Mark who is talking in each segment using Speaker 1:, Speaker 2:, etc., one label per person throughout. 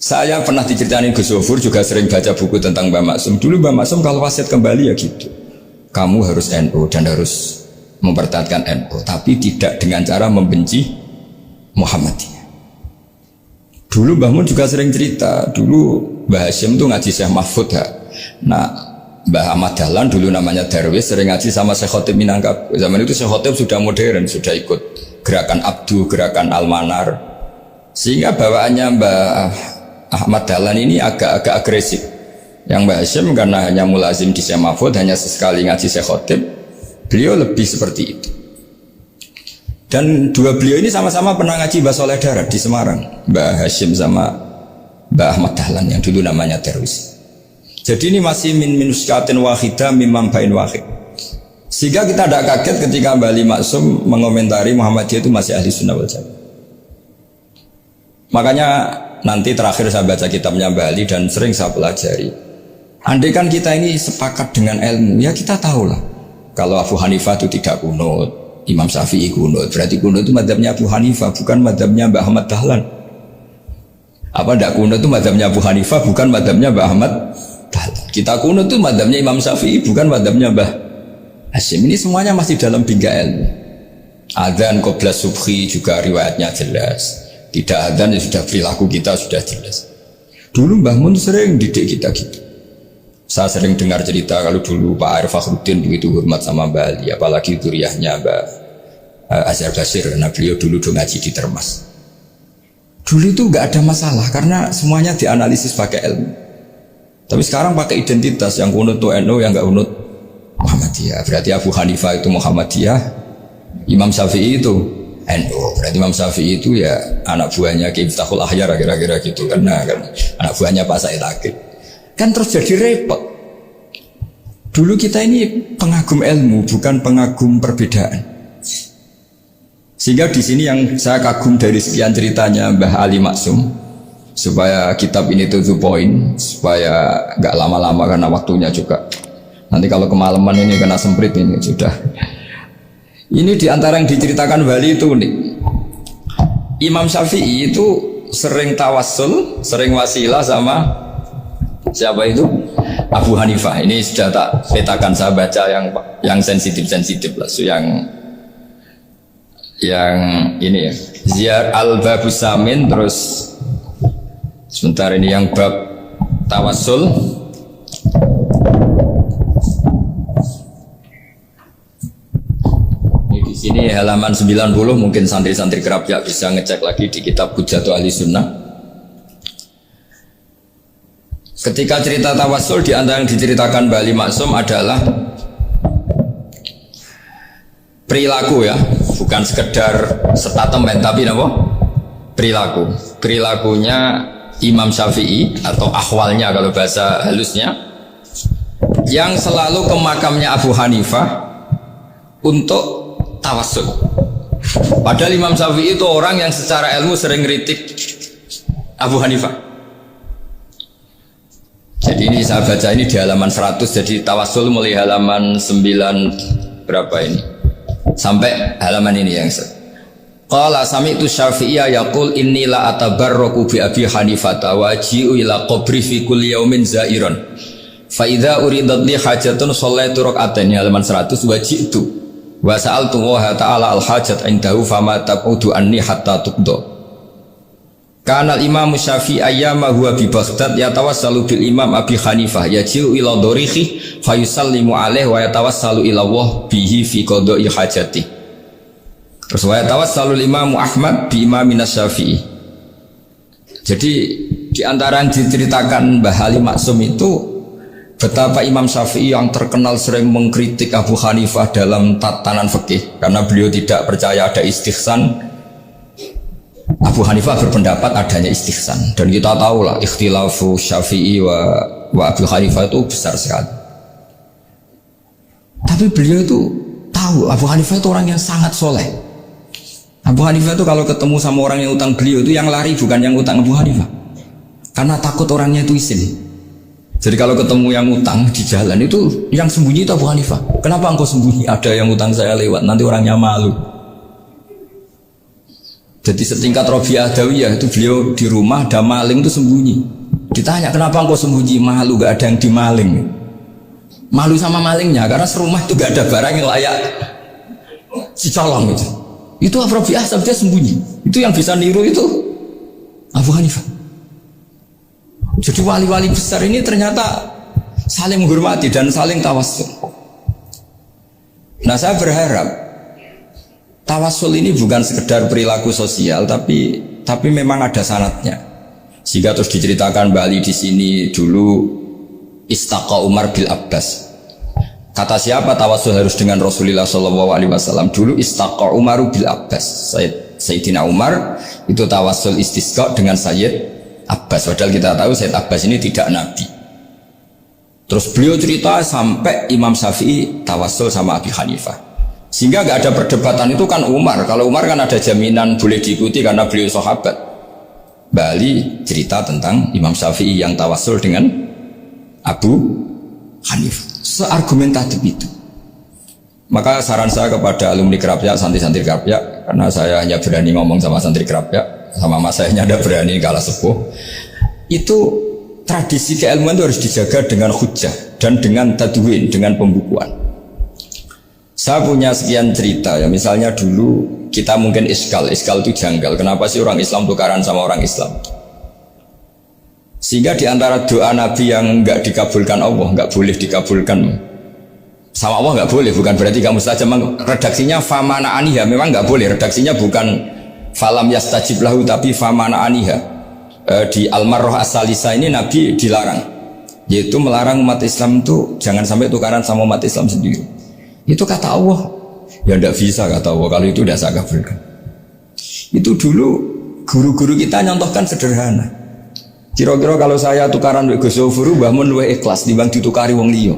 Speaker 1: Saya pernah diceritain Gus Zofur, juga sering baca buku tentang Mbah Maksum. Dulu Mbah Maksum kalau wasiat kembali ya gitu, kamu harus NU dan harus mempertahankan NU, tapi tidak dengan cara membenci Muhammadiyah. Dulu Mbah Mun juga sering cerita, dulu Mbah Hashim tuh ngaji Syekh Mahfud ya. Nah, Mbah Ahmad Dahlan dulu namanya Darwis sering ngaji sama Syekh Khotib Minangkabau. Zaman itu Syekh Khotib sudah modern, sudah ikut gerakan Abdu, gerakan Al-Manar. Sehingga bawaannya Mbah Ahmad Dahlan ini agak agresif. Yang Mbah Hashim karena hanya mulazim di Syekh Mahfud, hanya sesekali ngaji Syekh Khotib, beliau lebih seperti itu. Dan dua beliau ini sama-sama pernah ngaji Mbah Soleh Darat di Semarang, Mbah Hashim sama Mbah Ahmad Dahlan yang dulu namanya Darwis. Jadi ini masih min minuskatin wahidah mimam bain wahid. Sehingga kita tidak kaget ketika Mbah Ali Maksum mengomentari Muhammadiyah itu masih ahli sunnah wal jamaah. Makanya nanti terakhir saya baca kitabnya Mbah Ali dan sering saya pelajari. Andai kan kita ini sepakat dengan ilmu, ya kita tahulah kalau Abu Hanifah itu tidak kunut, Imam Syafi'i kunut, berarti kunut itu mazhabnya Abu Hanifah, bukan mazhabnya Mbah Ahmad Dahlan. Apa tidak kunut itu mazhabnya Abu Hanifah, bukan mazhabnya Mbah Ahmad Dahlan. Kita kunut itu mazhabnya Imam Syafi'i, bukan mazhabnya Mbah Hashim. Ini semuanya masih dalam bingkai ilmu. Adzan qabla subhi juga riwayatnya jelas. Tidak adzan ya sudah, perilaku kita sudah jelas. Dulu Mbah Mun sering didik kita gitu. Saya sering dengar cerita kalau dulu Pak Arif Fakhruddin begitu hormat sama Mbah Ali, apalagi duriahnya Mbah Azhar Basir, karena beliau dulu ngaji di Termas. Dulu itu nggak ada masalah karena semuanya dianalisis pakai ilmu. Tapi sekarang pakai identitas, yang kunut itu NU, yang nggak kunut Muhammadiyah. Berarti Abu Hanifah itu Muhammadiyah, Imam Syafi'i itu NU. Berarti Imam Syafi'i itu ya anak buahnya Ki Miftahul Ahyar kira-kira gitu, karena kan anak buahnya Pak Said Akid. Kan terus jadi repot. Dulu kita ini pengagum ilmu, bukan pengagum perbedaan. Sehingga di sini yang saya kagum dari sekian ceritanya Mbah Ali Maksum, supaya kitab ini to the point, supaya nggak lama-lama karena waktunya juga. Nanti kalau kemalaman ini kena semprit ini sudah. Ini diantara yang diceritakan Bali itu nih. Imam Syafi'i itu sering tawassul, sering wasilah sama siapa itu? Abu Hanifah. Ini sudah tak petakan, saya baca yang sensitif lah, so yang ini ya. Ziyar al-Babus Samin, terus sebentar ini yang bab tawassul. Ini di sini halaman 90, mungkin santri-santri kerap ya bisa ngecek lagi di kitab Hujjatul Ahli Sunnah. Ketika cerita tawassul, di antara yang diceritakan Mbah Ali Maksum adalah perilaku ya, bukan sekedar statement tapi apa? Perilaku. Perilakunya Imam Syafi'i atau ahwalnya kalau bahasa halusnya, yang selalu ke makamnya Abu Hanifah untuk tawassul. Padahal Imam Syafi'i itu orang yang secara ilmu sering kritik Abu Hanifah. Jadi ini saya baca ini di halaman 100, jadi tawassul mulai halaman 9 berapa ini sampai halaman ini yang qala sami'tu Syafi'iyya yaqul inni la atabarraku bi Abi Hanifah wa ji'u ila qabri fi kulli yaumin zairan fa idza uridat li hajatun shallaitu rak'atain, halaman 100, wa ji'tu wa sa'altu wa ta'ala al hajat indahu fama taqudu anni hatta tuqda. Kana al-Imam Syafi'i ayyama huwa bi Baghdad yatawassalu bil Imam Abi Hanifah yaji'u ila dorihi fayusallimu alaihi wa yatawassalu ila Allah bihi fi qada'i hajati. Terus wa yatawassalu Imam Ahmad bi Imamina Syafi'i. Jadi di antara yang diceritakan Mbah Ali Maksum itu betapa Imam Syafi'i yang terkenal sering mengkritik Abu Hanifah dalam tatanan fikih karena beliau tidak percaya ada istihsan. Abu Hanifah berpendapat adanya istihsan, dan kita tahu lah ikhtilafu Syafi'i wa Abu Hanifah itu besar sekali. Tapi beliau itu tahu Abu Hanifah itu orang yang sangat soleh. Abu Hanifah itu kalau ketemu sama orang yang utang beliau itu yang lari bukan yang utang Abu Hanifah, karena takut orangnya itu isin. Jadi kalau ketemu yang utang di jalan itu yang sembunyi itu Abu Hanifah. Kenapa engkau sembunyi? Ada yang utang saya lewat, nanti orangnya malu. Jadi setingkat Rabi'ah Adawiyah itu beliau di rumah ada maling itu sembunyi. Ditanya kenapa engkau sembunyi? Malu, gak ada yang dimaling. Malu sama malingnya karena serumah itu gak ada barang yang layak dicolong itu. Itu Rabi'ah dia sembunyi. Itu yang bisa niru itu Abu Hanifah. Jadi wali-wali besar ini ternyata saling menghormati dan saling tawassul. Nah saya berharap tawassul ini bukan sekedar perilaku sosial, tapi memang ada sanadnya. Sehingga terus diceritakan Bali di sini dulu istaqa Umar bil Abbas. Kata siapa tawassul harus dengan Rasulullah SAW? Dulu istaqa Umar bil Abbas. Sayyidina Umar itu tawassul istisqa dengan Sayyid Abbas. Padahal kita tahu Sayyid Abbas ini tidak nabi. Terus beliau cerita sampai Imam Syafi'i tawassul sama Abi Hanifah. Sehingga gak ada perdebatan itu kan Umar. Kalau Umar kan ada jaminan boleh diikuti karena beliau sahabat. Bali cerita tentang Imam Syafi'i yang tawassul dengan Abu Hanifah. Seargumentatif itu. Maka saran saya kepada alumni Kerapyak, santri-santri Kerapyak, karena saya hanya berani ngomong sama santri Kerapyak, sama mas saya ada berani kalah sepuh. Itu tradisi keilmuan itu harus dijaga dengan hujjah dan dengan tadwin, dengan pembukuan. Saya punya sekian cerita ya, misalnya dulu kita mungkin iskal itu janggal. Kenapa sih orang Islam tukaran sama orang Islam? Sehingga diantara doa Nabi yang nggak dikabulkan Allah, nggak boleh dikabulkan sama Allah, nggak boleh. Bukan berarti kamu saja. Redaksinya famana aniha, memang nggak boleh. Redaksinya bukan falam yastajib lahu, tapi famana aniha. Di Al-Marroh As-Salisa ini Nabi dilarang, yaitu melarang umat Islam itu jangan sampai tukaran sama umat Islam sendiri. Itu kata Allah, ya tidak bisa kata Allah kalau itu tidak saya kabulkan. Itu dulu guru-guru kita nyontohkan sederhana. Kira-kira kalau saya tukaran dengan Gus Zofuru, Mbah Mun luwih ikhlas timbang ditukari wong liya.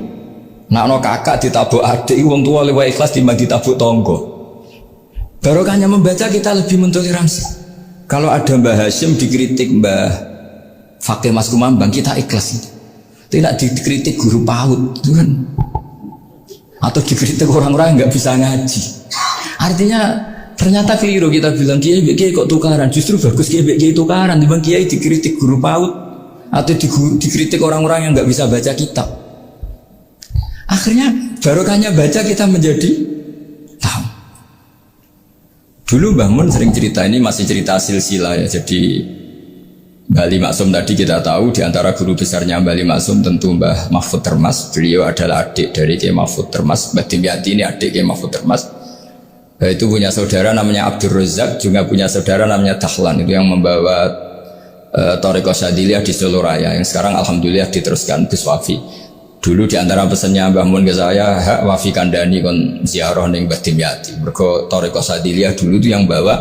Speaker 1: Nak no kakak ditabuk adik, wong tua luwih ikhlas timbang ditabuk tonggo. Barokahnya membaca kita lebih mentoleransi. Kalau ada Mbah Hashim dikritik Mbah Fakih Mas Kumambang, kita ikhlas. Tidak dikritik guru PAUD, itu kan? Atau dikritik orang-orang yang nggak bisa ngaji. Artinya ternyata keliru kita bilang kiai kok tukaran. Justru bagus kiai tukaran dibanding kiai dikritik guru PAUD atau dikritik orang-orang yang nggak bisa baca kitab. Akhirnya barokahnya baca kita menjadi tahu. Dulu Mbah Mun sering cerita, ini masih cerita silsilah ya. Jadi Mbah Ali Maksum tadi kita tahu di antara guru besarnya Mbah Ali Maksum tentu Mbah Mahfud Termas. Beliau adalah adik dari Kiai Mahfud Termas. Mbah Dimyati ini adik Kiai Mahfud Termas. Itu punya saudara namanya Abdul Razak, juga punya saudara namanya Dahlan. Itu yang membawa Thariqah Syadiliyah di Solo Raya, yang sekarang alhamdulillah diteruskan Gus Wafi. Dulu di antara pesannya Mbah Mun ke saya, hak Wafi kandani kon ziarah ning Mbah Dimyati. Mergo Thariqah Syadiliyah dulu itu yang bawa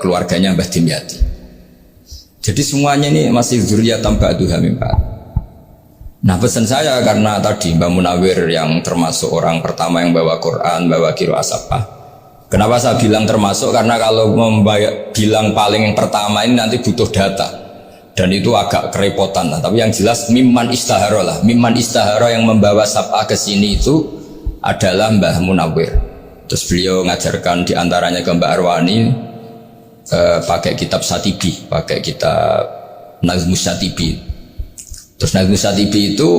Speaker 1: keluarganya Mbah Dimyati. Jadi semuanya ini masih dzurriyyatan ba'duha min ba'd. Nah pesan saya karena tadi Mbah Munawir yang termasuk orang pertama yang bawa Quran, bawa qiraah Sabah. Kenapa saya bilang termasuk? Karena kalau bilang paling yang pertama ini nanti butuh data. Dan itu agak kerepotan lah. Tapi yang jelas mimman istahara lah. Mimman istahara yang membawa Sabah ke sini itu adalah Mbah Munawir. Terus beliau ngajarkan diantaranya ke Mbak Arwani pakai kitab Satibi, pakai kitab Nazmus Satibi. Terus Nazmus Satibi itu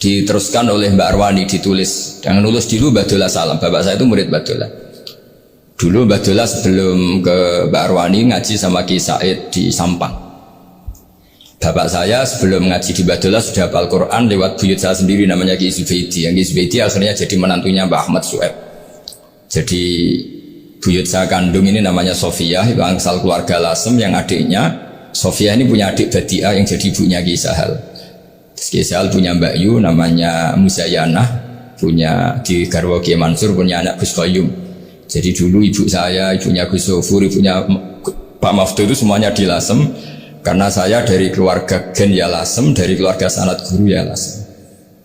Speaker 1: diteruskan oleh Mbak Arwani, ditulis. Yang nulis dulu Mbak Dola Salam. Bapak saya itu murid Mbak Dola. Dulu Mbak Dola sebelum ke Mbak Arwani ngaji sama Ki Said di Sampang. Bapak saya sebelum ngaji di Badola sudah hafal Quran lewat buyut saya sendiri namanya Ki Zubaidi. Yang Ki Zubaidi akhirnya jadi menantunya Mbak Ahmad Su'eb. Jadi buyut saya kandung ini namanya Sofia, itu asal keluarga Lasem, yang adiknya Sofia ini punya adik Badiah yang jadi ibunya Ki Sahal. Terus Ki Sahal punya Mbak Yu namanya Musayanah, punya di Garwo Ki Mansur punya anak Gus Qayyum. Jadi dulu ibu saya, ibunya Gus Sofur, ibunya Pak Maftu itu semuanya di Lasem. Karena saya dari keluarga Gen ya Lasem, dari keluarga sanad guru ya Lasem.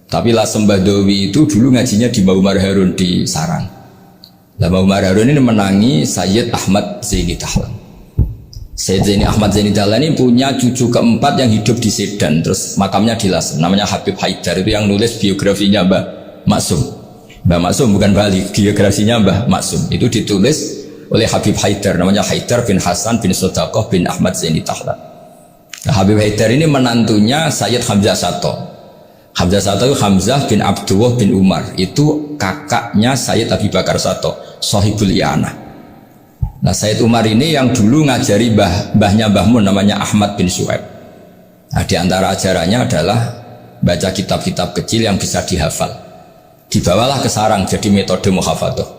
Speaker 1: Tapi Lasem Badawi itu dulu ngajinya di Mbah Umar Harun di Sarang. Nah, Mbah Umar Harun ini menangi Sayyid Ahmad Zaini Dahlan. Sayyid Zaini Ahmad Zaini Dahlan ini punya cucu keempat yang hidup di Sedan, terus makamnya di Lasem, namanya Habib Haidar. Itu yang nulis biografinya Mbah Maksum. Mbah Maksum bukan Bali, biografinya Mbah Maksum. Itu ditulis oleh Habib Haidar, namanya Haidar bin Hasan bin Sodaqoh bin Ahmad Zaini Tahlan. Nah, Habib Haidar ini menantunya Sayyid Hamzah Sato. Hamzah Sato itu Hamzah bin Abdullah bin Umar, itu kakaknya Sayyid Abi Bakar Sato, Sohibul I'anah. Nah, Sayyid Umar ini yang dulu ngajari mbahnya Mbah Mun namanya Ahmad bin Suhaib. Nah, di antara ajarannya adalah baca kitab-kitab kecil yang bisa dihafal. Dibawalah ke sarang jadi metode muhafadzah.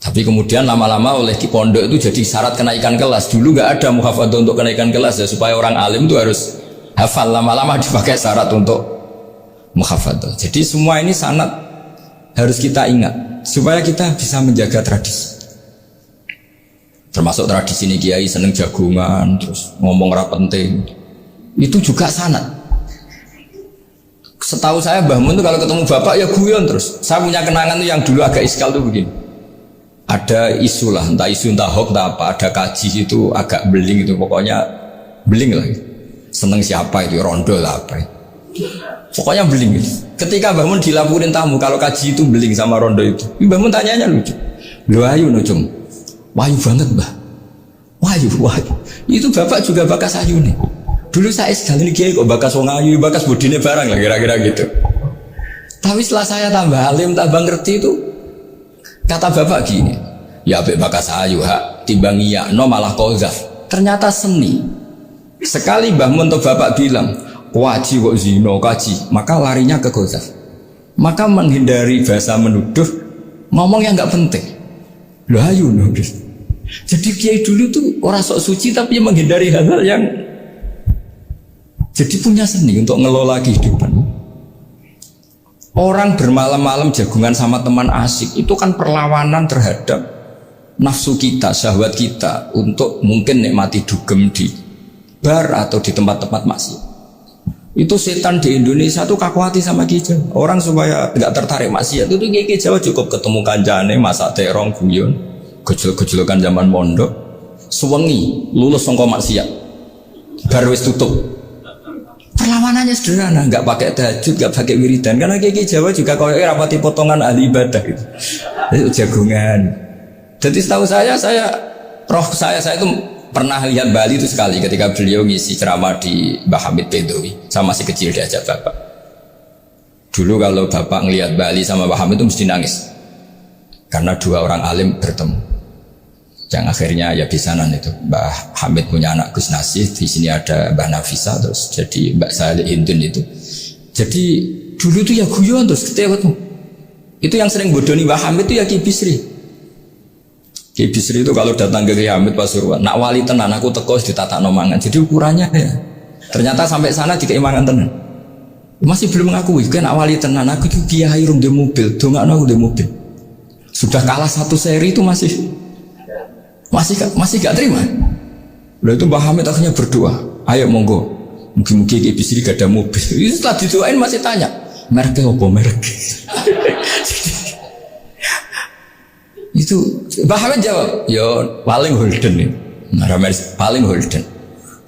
Speaker 1: Tapi kemudian lama-lama oleh di pondok itu jadi syarat kenaikan kelas. Dulu nggak ada muhafadzah untuk kenaikan kelas ya, supaya orang alim itu harus hafal. Lama-lama dipakai syarat untuk muhafadzah. Jadi semua ini sanad harus kita ingat supaya kita bisa menjaga tradisi. Termasuk tradisi ini kiai seneng jagungan, terus ngomong ra penting. Itu juga sanad. Setahu saya Mbah Mun itu kalau ketemu bapak ya guyon terus. Saya punya kenangan tuh yang dulu agak iskal tuh begini. Ada isu lah, entah isu entah hoax entah apa, ada kaji itu agak beling itu, pokoknya beling lah. Seneng siapa itu, rondo lah apa. Pokoknya beling gitu. Ketika Mbah Mun dilaporin tamu kalau kaji itu beling sama rondo itu, Mbah Mun tanyanya lucu. Lu ayu no cum, wahyu banget Mbah. Wahyu. Itu bapak juga bakas ayu nih. Dulu saya sekali kiai kok bakas wong ayu, bakas budine barang lah kira-kira gitu. Tapi setelah saya tambah alim, tambah ngerti itu, kata bapak gini, ya abek bakas ayu hak timbang iya, no malah kozaf. Ternyata seni. Sekali Mbah Mun atau bapak bilang, waji kok zino kaji, maka larinya ke kozaf. Maka menghindari bahasa menuduh, ngomong yang nggak penting. Loh ayu no. Jadi kiai dulu tuh orang sok suci tapi menghindari hal-hal yang jadi punya seni untuk ngelola kehidupan. Orang bermalam-malam jagungan sama teman asik itu kan perlawanan terhadap nafsu kita, syahwat kita untuk mungkin nikmati dugem di bar atau di tempat-tempat maksiat. Itu setan di Indonesia tuh kakuati sama kita. Orang supaya nggak tertarik maksiat itu Kiai Jawa cukup ketemu kancane masak terong guyon, gejol-gejolokan zaman mondok, suwengi lulus sangka maksiat. Bar wis tutup. Perlawanannya sederhana, nggak pakai tahajud, nggak pakai wiridan, karena Kiai Jawa juga kalau rapati potongan ahli ibadah gitu. Itu jagungan. Jadi setahu saya itu pernah lihat Bali itu sekali ketika beliau ngisi ceramah di Mbah Hamid Bedowi. Saya masih kecil diajak bapak. Dulu kalau bapak ngelihat Bali sama Mbah Hamid itu mesti nangis, karena dua orang alim bertemu. Yang akhirnya ya bisanan itu Mbah Hamid punya anak Gus Nasih, di sini ada Mbah Nafisa, terus jadi Mbak Salih Hindun itu. Jadi dulu itu ya guyon terus ketawa tuh. Itu yang sering bodoni Mbah Hamid itu ya Ki Bisri. Ki Bisri itu kalau datang ke Ki Hamid Pasuruan, nak wali tenan aku teko ditata nomangan. Jadi ukurannya ya. Ternyata sampai sana dikeimangan tenan. Masih belum mengakui kan nak wali tenan aku itu kiai rung di mobil, dongakno aku di mobil. Sudah kalah satu seri itu masih gak terima. Lalu itu Mbah Hamid akhirnya berdoa, ayo monggo, mungkin Ki Bisri gak ada mobil. Itu setelah didoain masih tanya, mereknya apa merek? Itu Mbah Hamid jawab, ya paling Holden nih, paling Holden.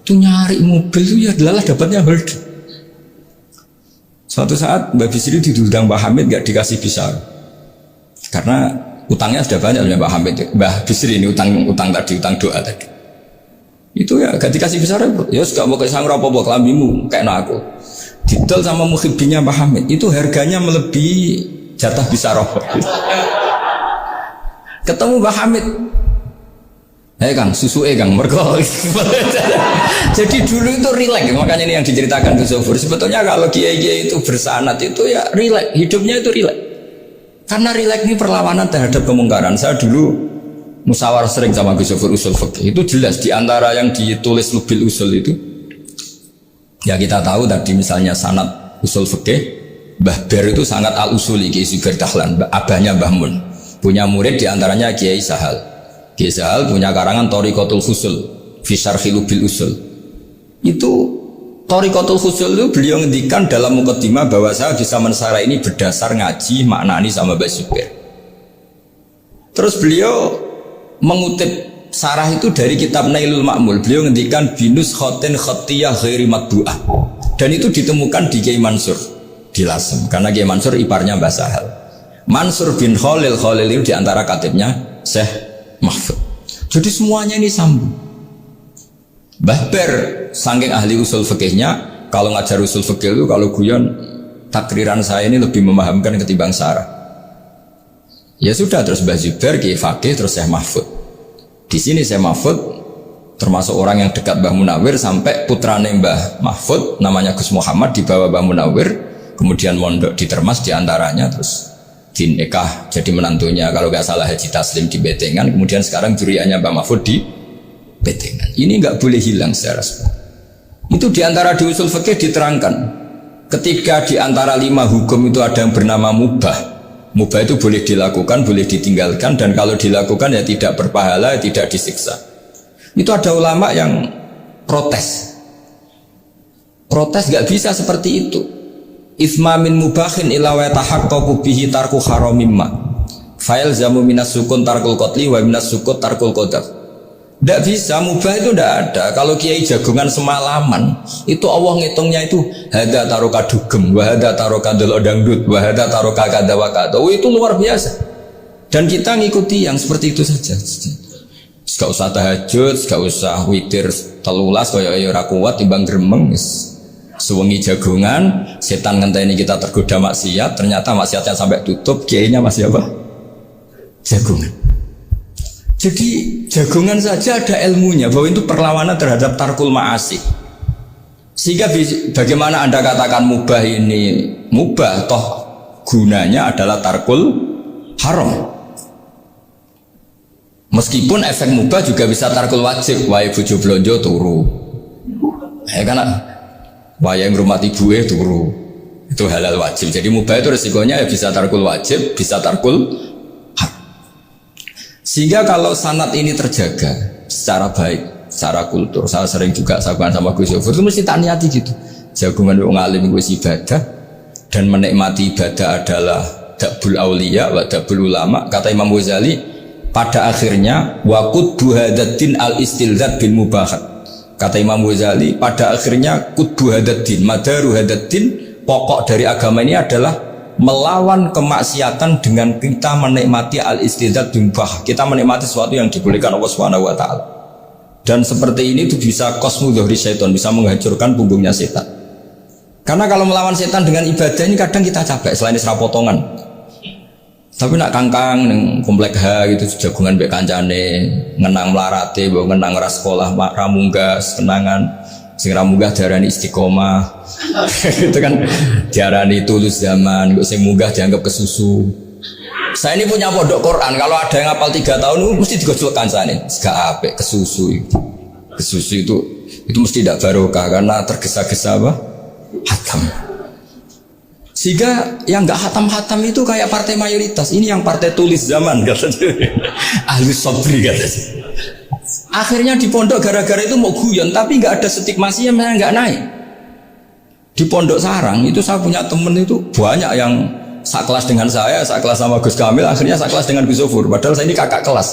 Speaker 1: Itu nyari mobil itu ya adalah dapatnya Holden. Suatu saat Mbah Bisri diundang Mbah Hamid gak dikasih pisau, karena utangnya sudah banyak oleh Mbah Hamid. Mbah Bisri ini utang doa tadi. Itu ya gak dikasih besar ya sudah mau kesang apa kelambimu kayak aku. Didol sama muhibbinya Mbah Hamid itu harganya melebihi jatah besar. Ketemu Mbah Hamid. Kang, susu Kang mergo. Jadi dulu itu rileks, makanya ini yang diceritakan Gus Zofur. Sebetulnya kalau kiai-kiai itu bersanad itu ya rileks, hidupnya itu rileks. Karena rileks ini perlawanan terhadap kemungkaran. Saya dulu musyawarah sering sama Gus Zofur usul fikih. Itu jelas di antara yang ditulis Lubil Usul itu. Ya kita tahu tadi misalnya sanad usul fikih, Mbah Ber itu sangat al-usuli Kiai Zubair Dahlan, abahnya Mbah Mun. Punya murid di antaranya Kiai Sahal. Kiai Sahal punya karangan Thariqatul Husul fi Syarhi Lubil Usul. Itu Thariqatul Husul itu beliau ngendikan dalam mukaddimah bahwa saya bisa mensarah ini berdasar ngaji maknani sama Mbah Zubair. Terus beliau mengutip sarah itu dari kitab Nailul Ma'mul. Beliau ngendikan binus khotin khatiyah ghairi matbu'ah. Dan itu ditemukan di Kiai Mansur di Lasem, karena Kiai Mansur iparnya Mbah Sahal. Mansur bin Khalil itu diantara katibnya Syekh mahfud. Jadi semuanya ini sambung. Mbah Ber saking ahli usul fikihnya, kalau ngajar usul fikih itu kalau guyon takriran saya ini lebih memahamkan ketimbang sarah. Ya sudah, terus Mbah Zubair Kiai Fakih, terus Syekh Mahfud. Di sini Syekh Mahfud termasuk orang yang dekat Mbah Munawir, sampai putrane Mbah Mahfud namanya Gus Muhammad dibawa Mbah Munawir, kemudian mondok di Termas diantaranya, terus dinikah jadi menantunya kalau nggak salah Haji Taslim di Betengan, kemudian sekarang juriannya Mbah Mahfud di Betengan. Ini nggak boleh hilang secara sebab. Itu diantara di usul fikih diterangkan, ketika diantara 5 hukum itu ada yang bernama mubah. Mubah itu boleh dilakukan, boleh ditinggalkan, dan kalau dilakukan ya tidak berpahala, ya tidak disiksa. Itu ada ulama yang protes. Protes gak bisa seperti itu. Itsma min mubahin ila wa tahaqqaqu bihi tarku haramimma. Fa'il zamu minas sukun tarkul qatli wa minas sukut tarkul qadaf. Tidak bisa, mubah itu tidak ada. Kalau kiai jagongan semalaman, itu Allah ngitungnya itu hada taroka dugem, wahada taroka delok dangdut, wahada taroka kada wakada. Itu luar biasa. Dan kita ngikuti yang seperti itu saja. Gak usah tahajud, gak usah witir telulas, kaya ora kuat timbang gremeng. Sewengi jagongan, setan ngenteni kita tergoda maksiat, ternyata maksiatnya sampai tutup, kiainya masih apa? Jagongan. Jadi jagongan saja ada ilmunya bahwa itu perlawanan terhadap tarkul ma'asi. Sehingga bagaimana Anda katakan mubah ini mubah, toh gunanya adalah tarkul haram. Meskipun efek mubah juga bisa tarkul wajib, wae bojo blonjo turu. Karena wae ngrumati ibuke turu. Itu halal wajib. Jadi mubah itu resikonya ya bisa tarkul wajib, bisa tarkul. Sehingga kalau sanad ini terjaga secara baik, secara kultur, saya sering juga sahabat sama Gus Yofur itu mesti tak niati gitu. Jagungan wong alim wis ibadah dan menikmati ibadah adalah dabul auliya wa dabul ulama. Kata Imam Ghazali, pada akhirnya waqud buhadatin al istilzat bil mubahat. Kata Imam Ghazali, pada akhirnya qudbu hadatin, madaru hadatin, pokok dari agama ini adalah melawan kemaksiatan dengan kita menikmati al-istidzat bimbah. Kita menikmati sesuatu yang dibolehkan Allah Subhanahu wa taala. Dan seperti ini itu bisa qasmu dhuhri syaitan, bisa menghancurkan punggungnya setan. Karena kalau melawan setan dengan ibadah ini kadang kita capek selain isra potongan. Tapi nak kangkang ning komplek H gitu jagungan mbek kancane, ngenang melarate, mbok ngenang ras sekolah ra munggah kenangan. Sing ra munggah diarani istiqomah. Itu kan diarani tulus zaman, kok sing munggah dianggap kesusu. Saya ini punya pondok Quran, kalau ada yang hafal 3 tahun mesti digojolkan saya ini. Gak apik kesusu itu. Kesusu itu mesti tidak barokah karena tergesa-gesa apa? Hatam. Sehingga yang gak hatam-hatam itu kayak partai mayoritas. Ini yang partai tulis zaman katanya. Ahli sobri katanya. Akhirnya di pondok gara-gara itu mau guyon, tapi nggak ada stigmasi yang nggak naik. Di pondok sarang itu saya punya temen itu banyak yang sekelas dengan saya, sekelas sama Gus Kamil, akhirnya sekelas dengan Gus Sofur. Padahal saya ini kakak kelas.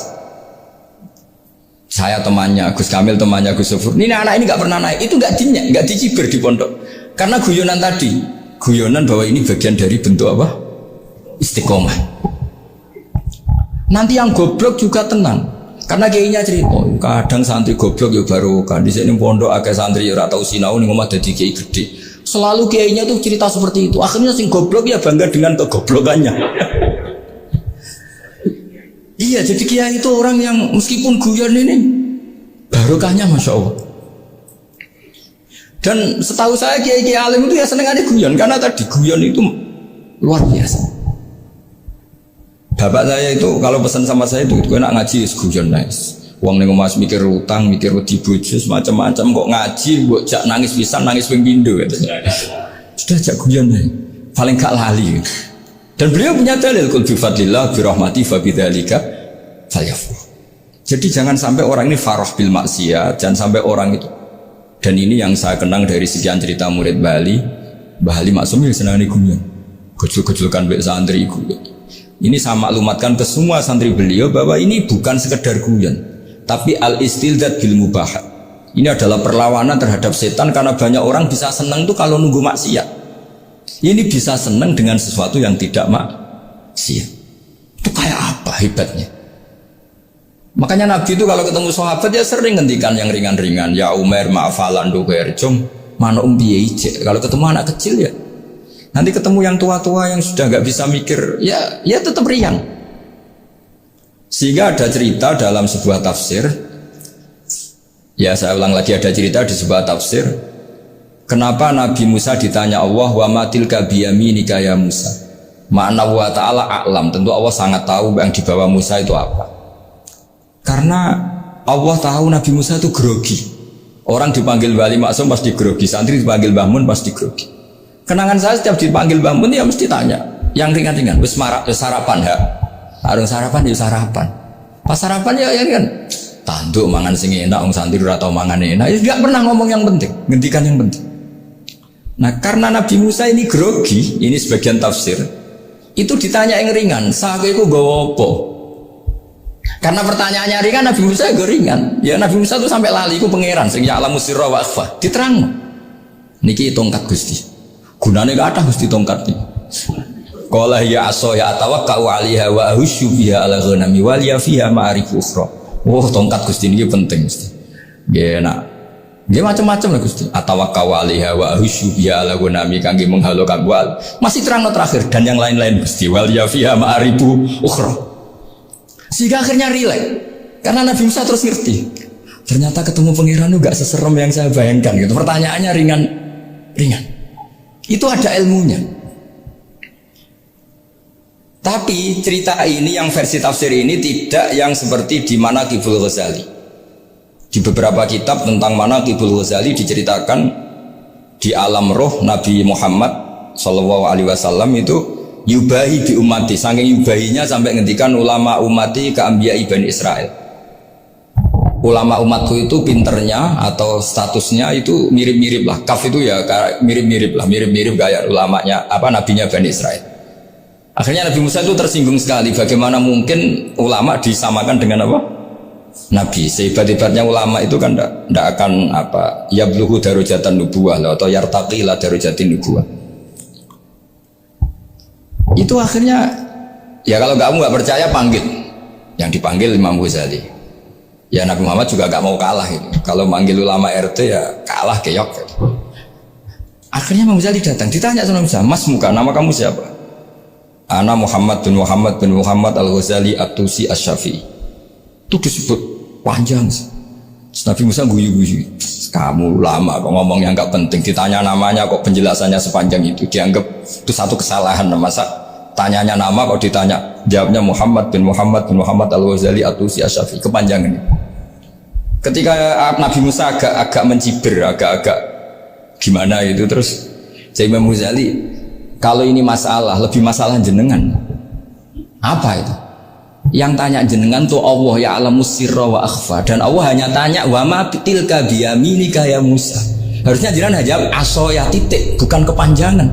Speaker 1: Saya temannya Gus Kamil, temannya Gus Sofur. Ini anak ini nggak pernah naik, itu nggak dicibir di pondok. Karena guyonan tadi, guyonan bahwa ini bagian dari bentuk apa? Istiqomah. Nanti yang goblok juga tenang. Karena kiainya cerita, kadang santri goblok ya baru kan di sini pondok agak santri ya ora tau sinau ning omah dadi kiai gede. Selalu kiainya tuh cerita seperti itu. Akhirnya sing goblok ya bangga dengan kegoblokannya. Iya, jadi kiai itu orang yang meskipun guyon ini barokahnya Masya Allah. Dan setahu saya kiai-kiai alim itu ya seneng ada guyon, karena tadi guyon itu luar biasa. Bapak saya itu kalau pesan sama saya itu enak ngaji guyon nice. Wong ning omah mikir utang, mikir wedi bojo macam-macam, kok ngaji mbok jak nangis pisan, nangis ping pindho katanya. Sudah jak guyon ae. Paling gak lali. Dan beliau punya dalil kul bi fadlillah bi rahmati fa bidzalika falyafrah. Jadi jangan sampai orang ini farah bil maksiat, jangan sampai orang itu. Dan ini yang saya kenang dari sekian cerita murid Bali, Mbah Ali Maksum yang senang guyon. Gojol-gojolkan mbek santri iku. Ini saya maklumatkan ke semua santri beliau bahwa ini bukan sekedar guyon, tapi al-istildzat bil mubahat. Ini adalah perlawanan terhadap setan, karena banyak orang bisa senang tuh kalau nunggu maksiat. Ini bisa senang dengan sesuatu yang tidak maksiat. Itu kayak apa hebatnya? Makanya Nabi itu kalau ketemu sahabat ya sering ngendikan yang ringan-ringan. Ya Umar ma'afalan duker jom mana ije. Kalau ketemu anak kecil ya. Nanti ketemu yang tua-tua yang sudah nggak bisa mikir ya tetap ringan. Sehingga ada cerita dalam sebuah tafsir. Ya saya ulang lagi, ada cerita di sebuah tafsir. Kenapa Nabi Musa ditanya Allah wa matilka biyaminika ya Musa? Ma'ana wa ta'ala a'lam. Tentu Allah sangat tahu yang dibawa Musa itu apa. Karena Allah tahu Nabi Musa itu grogi. Orang dipanggil wali maksum pasti grogi. Santri dipanggil Mbah Mun pasti grogi. Kenangan saya setiap dipanggil Mbah Mun ya mesti tanya yang ringan-ringan. Wis sarapan ya. Arung sarapan ya sarapan. Pas sarapan ya kan tanduk mangan sing enak, wong santri ora tau mangan enak. Enggak pernah ngomong yang penting, ngendikan yang penting. Nah, karena Nabi Musa ini grogi, ini sebagian tafsir. Itu ditanya yang ringan, "Sakowe iku nggawa apa?" Karena pertanyaannya ringan, Nabi Musa juga ringan. Ya Nabi Musa itu sampai lali iku pangeran sing ya'lamu sirra wa akhfa. Diterangno. Niki tongkat Gusti. Gunane kathah Gusti tongkat iki. Qala ya aso ya tawakkau 'alaiha wa ahusyu biha 'ala ghanami wal ya fiha ma'arif ukhra. Oh tongkat Gusti ini penting Gusti. Nggih nak. Nggih macam-macam lah Gusti. Atawakkau 'alaiha wa ahusyu biha 'ala ghanami kangge menghalo kabwal. Masih terangno terakhir dan yang lain-lain Gusti wal ya fiha ma'arifu ukhra. Sehingga akhirnya rileks. Karena Nabi Musa terus ngerti. Ternyata ketemu pangeran itu gak seserem yang saya bayangkan gitu. Pertanyaannya ringan. Itu ada ilmunya. Tapi cerita ini yang versi tafsir ini tidak yang seperti di Manaqibul Ghazali. Di beberapa kitab tentang Manaqibul Ghazali diceritakan di alam roh Nabi Muhammad Shallallahu Alaihi Wasallam itu yubahi bi umati, saking yubahinya sampai ngendikan ulama umati ke anbiya'i Bani Israel. Ulama umatku itu pinternya atau statusnya itu mirip-mirip lah. Kaf itu ya mirip-mirip kayak ulamanya nabinya Bani Israel. Akhirnya Nabi Musa itu tersinggung sekali. Bagaimana mungkin ulama disamakan dengan apa? Nabi. Sehebat-hebatnya ulama itu kan tidak akan yabluhu darajatan nubuwah atau yartaqila darajatin nubuwah. Itu akhirnya ya kalau kamu nggak percaya panggil. Yang dipanggil Imam Ghazali. Ya Nabi Muhammad juga nggak mau kalah itu. Kalau manggil ulama RT ya kalah keok. Akhirnya Imam Ghazali datang. Ditanya sama Musa, "Mas muka nama kamu siapa?" Ana Muhammad bin Muhammad Al-Ghazali At-Tusi Asy-Syafi'i. Itu disebut panjang. Nabi Musa guyu-guyu. Kamu lama kok ngomong yang gak penting. Ditanya namanya kok penjelasannya sepanjang itu. Dianggap itu satu kesalahan. Masa tanyanya nama kok ditanya. Jawabnya Muhammad bin Muhammad Al-Ghazali At-Tusi Asy-Syafi'i. Kepanjangan ini. Ketika Nabi Musa agak mencibir, agak gimana itu terus Imam Ghazali, kalau ini masalah, lebih masalah jenengan. Apa itu? Yang tanya jenengan tuh Allah ya'lamu sirra wa akhfa. Dan Allah hanya tanya wa ma tilka biyaminika ya Musa. Harusnya jenengan jawab asoya titik, bukan kepanjangan.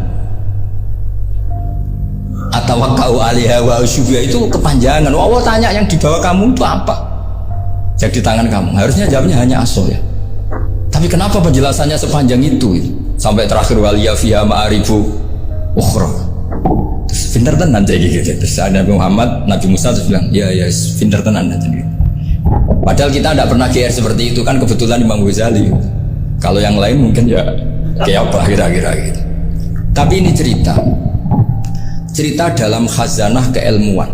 Speaker 1: Atawakkau 'alaiha wa usybiha itu kepanjangan. Allah tanya yang di bawah kamu itu apa? Yang di tangan kamu. Harusnya jawabnya hanya asoya. Tapi kenapa penjelasannya sepanjang itu? Sampai terakhir waliya fiha ma'arifu ukhra. Pinter tenan jadi gitu. Terus ada Nabi Musa terus bilang, ya pinter tenan aja. Padahal kita tidak pernah GR seperti itu kan, kebetulan Imam Ghazali. Kalau yang lain mungkin ya kayak apa kira-kira gitu. Tapi ini cerita dalam khazanah keilmuan.